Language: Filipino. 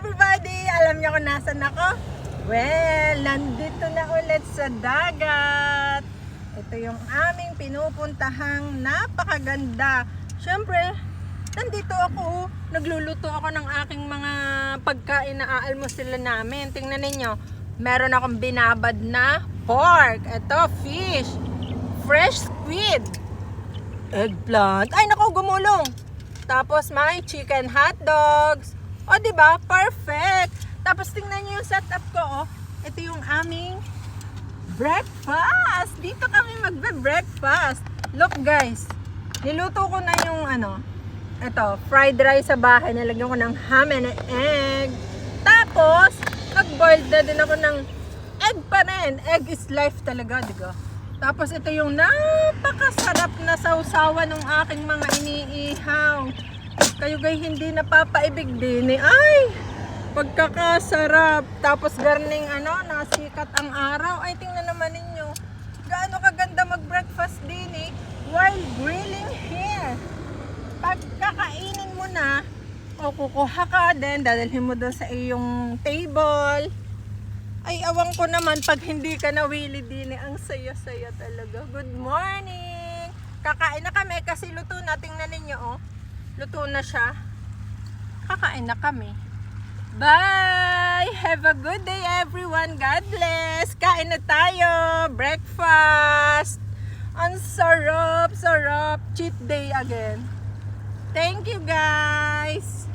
everybody! Alam niyo kung nasan ako? Well, nandito na ulit sa dagat. Ito yung aming pinupuntahang napakaganda. Siyempre, nandito ako. Nagluluto ako ng aking mga pagkain na aalmusila namin. Tingnan ninyo, meron akong binabad na pork. Ito, fish. Fresh squid. Eggplant. Ay, naku, gumulong. Tapos may chicken hot dogs. O, diba? Perfect. Tapos tingnan nyo yung setup ko, oh. Ito yung aming breakfast. Dito kami magbe-breakfast. Look, guys. Niluto ko na yung ito, fried rice sa bahay. Nilagyan ko ng ham and egg. Tapos, nag-boiled na din ako ng egg pa rin. Egg is life talaga, diba? Tapos ito yung napakasarap na sausawan ng aking mga iniihaw. Kayo guys hindi napapaibig din eh. Ay! Pagkakasarap. Tapos garning nasikat ang araw. Ay, tingnan naman ninyo. Gaano kaganda mag-breakfast din eh. While grilling here. Pagkakainin mo na, o kukuha ka din, dadalhin mo doon sa iyong table. Ay, awang ko naman pag hindi ka nawili din eh. Ang saya-saya talaga. Good morning! Kakain na kami kasi luto na. Tingnan ninyo oh. Luto na siya. Kakain na kami. Bye! Have a good day everyone. God bless. Kain na tayo. Breakfast. Ang sarap, sarap. Cheat day again. Thank you guys.